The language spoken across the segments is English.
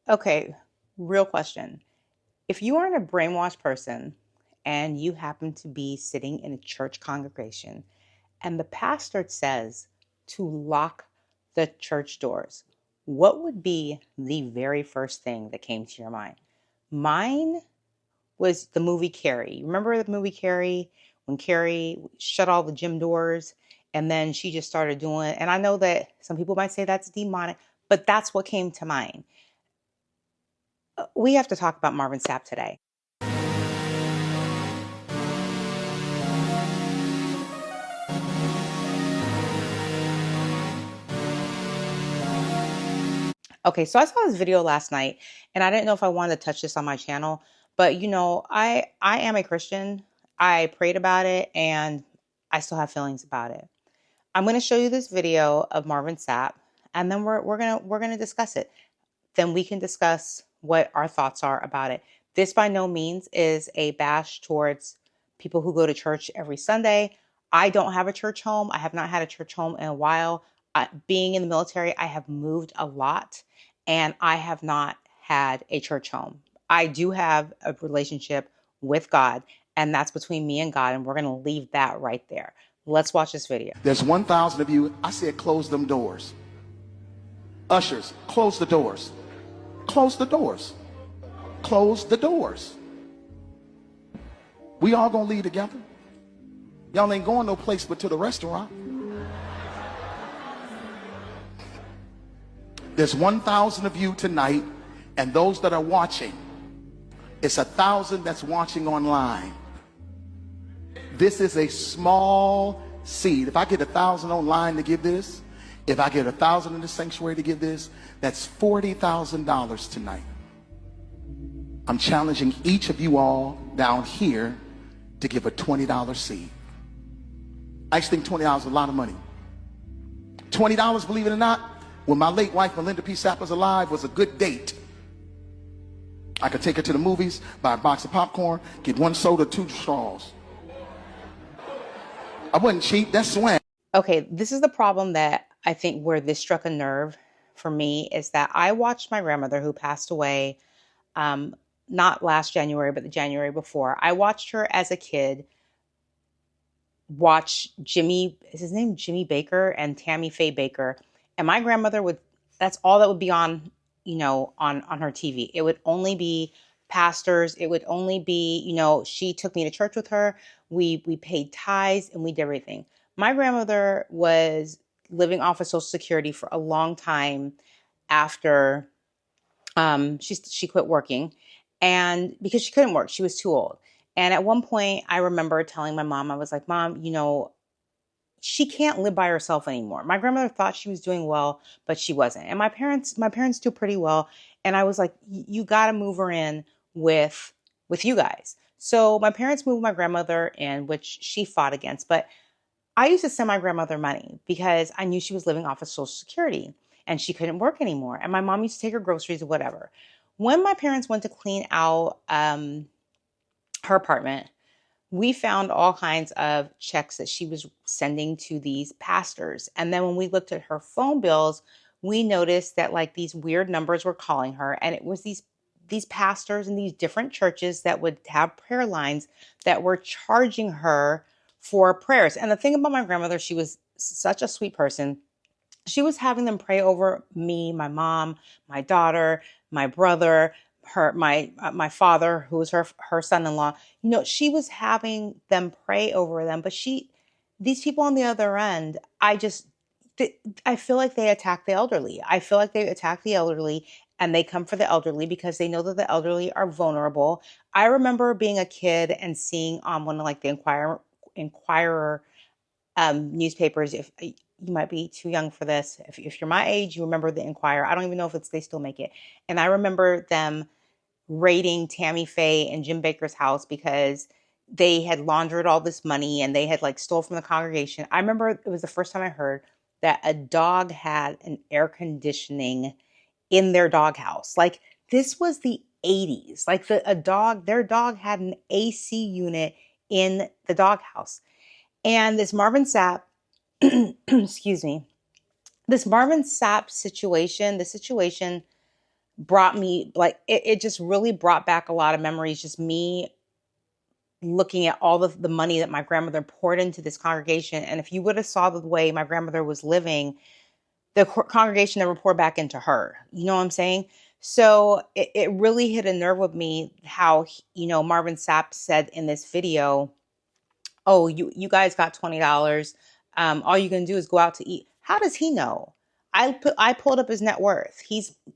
Okay, real question. If you aren't a brainwashed person and you happen to be sitting in a church congregation and the pastor says to lock the church doors, what would be the very first thing that came to your mind? Mine was the movie Carrie. Remember the movie Carrie? When Carrie shut all the gym doors and then she just started doing, and I know that some people might say that's demonic, but that's what came to mind. We have to talk about Marvin Sapp today. Okay, so I saw this video last night and I didn't know if I wanted to touch this on my channel, but I am a Christian. I prayed about it and I still have feelings about it. I'm going to show you this video of Marvin Sapp and then we're going to discuss it. Then we can discuss what our thoughts are about it. This by no means is a bash towards people who go to church every Sunday. I don't have a church home. I have not had a church home in a while. Being in the military, I have moved a lot and I have not had a church home. I do have a relationship with God, and that's between me and God, and we're going to leave that right there. Let's watch this video. There's 1,000 of you. I said close them doors. Ushers, close the doors. Close the doors. Close the doors. We all gonna leave together. Y'all ain't going no place but to the restaurant. There's 1,000 of you tonight, and those that are watching, it's 1,000 that's watching online. This is a small seed. If I get 1,000 online to give this, if I get 1,000 in the sanctuary to give this, that's $40,000 tonight. I'm challenging each of you all down here to give a $20 seed. I just think $20 is a lot of money. $20, believe it or not, when my late wife Melinda P. Sapp was alive, was a good date. I could take her to the movies, buy a box of popcorn, get one soda, 2 straws. I wasn't cheap, that's swag. Okay, this is the problem that I think where this struck a nerve for me is that I watched my grandmother who passed away not last January, but the January before. I watched her as a kid watch Jimmy, is his name Jimmy Baker and Tammy Faye Baker. And my grandmother would, that's all that would be on, on her TV. It would only be pastors. It would only be, she took me to church with her. We paid tithes and we did everything. My grandmother was living off of Social Security for a long time after she quit working, and because she couldn't work, she was too old. And at one point, I remember telling my mom, I was like, Mom, she can't live by herself anymore. My grandmother thought she was doing well, but she wasn't. And my parents do pretty well. And I was like, you got to move her in with you guys. So my parents moved my grandmother in, which she fought against. But I used to send my grandmother money because I knew she was living off of Social Security and she couldn't work anymore. And my mom used to take her groceries or whatever. When my parents went to clean out her apartment, we found all kinds of checks that she was sending to these pastors. And then when we looked at her phone bills, we noticed that like these weird numbers were calling her. And it was these pastors in these different churches that would have prayer lines that were charging her for prayers. And the thing about my grandmother, she was such a sweet person. She was having them pray over me, my mom, my daughter, my brother, my father, who was her son-in-law. She was having them pray over them, but these people on the other end, I feel like they attack the elderly. I feel like they attack the elderly and they come for the elderly because they know that the elderly are vulnerable. I remember being a kid and seeing on one of like the Inquirer newspapers. If you might be too young for this, if you're my age, you remember the Inquirer. I don't even know if they still make it. And I remember them raiding Tammy Faye and Jim Baker's house because they had laundered all this money and they had like stole from the congregation. I remember it was the first time I heard that a dog had an air conditioning in their doghouse. Like this was the 80s. Like their dog had an AC unit in the doghouse. And this Marvin Sapp, excuse me, this Marvin Sapp situation, the situation brought me like it just really brought back a lot of memories, just me looking at all the money that my grandmother poured into this congregation. And if you would have saw the way my grandmother was living, the congregation never poured back into her. You know what I'm saying? So it really hit a nerve with me how, Marvin Sapp said in this video, oh, you guys got $20. All you're gonna do is go out to eat. How does he know? I pulled up his net worth.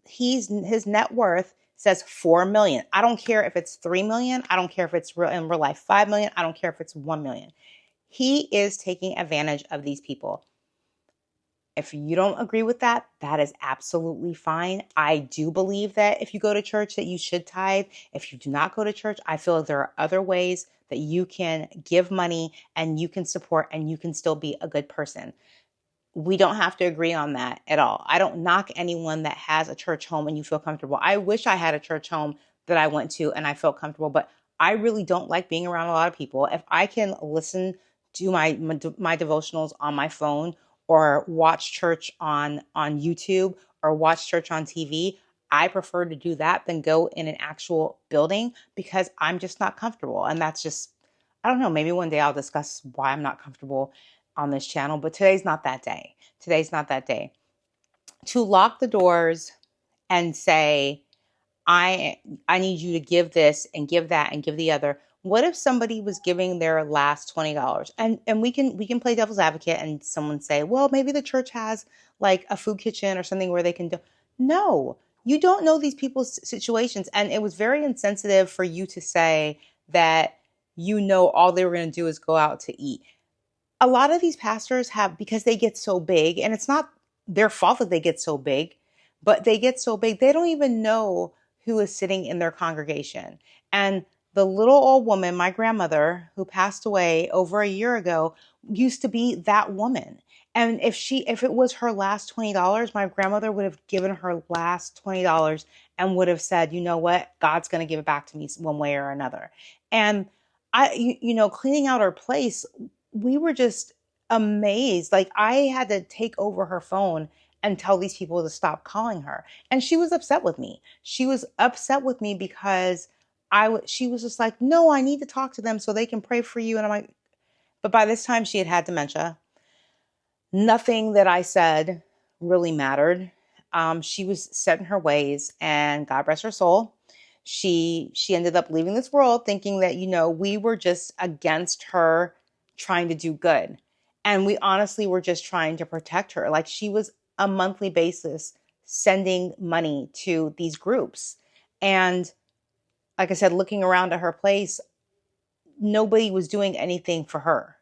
His net worth says 4 million. I don't care if it's 3 million. I don't care if it's in real life 5 million. I don't care if it's 1 million. He is taking advantage of these people. If you don't agree with that, that is absolutely fine. I do believe that if you go to church that you should tithe. If you do not go to church, I feel like there are other ways that you can give money and you can support and you can still be a good person. We don't have to agree on that at all. I don't knock anyone that has a church home and you feel comfortable. I wish I had a church home that I went to and I felt comfortable, but I really don't like being around a lot of people. If I can listen to my devotionals on my phone or watch church on YouTube or watch church on TV, I prefer to do that than go in an actual building because I'm just not comfortable. And that's just, I don't know, maybe one day I'll discuss why I'm not comfortable on this channel, but today's not that day. Today's not that day. To lock the doors and say, I need you to give this and give that and give the other. What if somebody was giving their last $20? And we can play devil's advocate and someone say, well, maybe the church has like a food kitchen or something where they can do. No, you don't know these people's situations. And it was very insensitive for you to say that all they were going to do is go out to eat. A lot of these pastors have, because they get so big, and it's not their fault that they get so big, but they get so big, they don't even know who is sitting in their congregation. And the little old woman, my grandmother, who passed away over a year ago, used to be that woman. And if it was her last $20, my grandmother would have given her last $20 and would have said, you know what, God's going to give it back to me one way or another. And cleaning out her place, we were just amazed. Like I had to take over her phone and tell these people to stop calling her. And she was upset with me. She was upset with me because she was just like, no, I need to talk to them so they can pray for you. And I'm like, but by this time she had had dementia. Nothing that I said really mattered. She was set in her ways, and God rest her soul. She ended up leaving this world thinking that, we were just against her trying to do good. And we honestly were just trying to protect her. Like she was a monthly basis sending money to these groups. And like I said, looking around at her place, nobody was doing anything for her.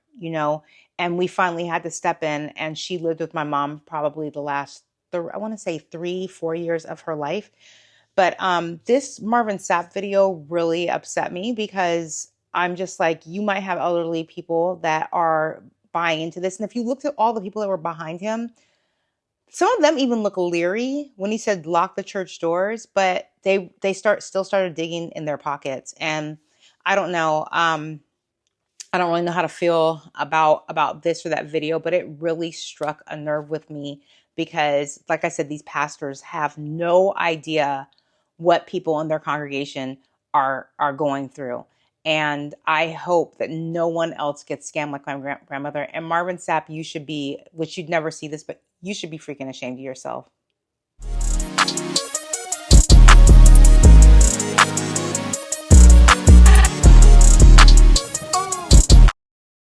And we finally had to step in, and she lived with my mom probably the last, I want to say 3-4 years of her life. But this Marvin Sapp video really upset me because I'm just like, you might have elderly people that are buying into this. And if you looked at all the people that were behind him, some of them even look leery when he said lock the church doors, but they still started digging in their pockets. And I don't know. I don't really know how to feel about this or that video, but it really struck a nerve with me because, like I said, these pastors have no idea what people in their congregation are going through. And I hope that no one else gets scammed like my grandmother. And Marvin Sapp, you should be, which you'd never see this, but you should be freaking ashamed of yourself.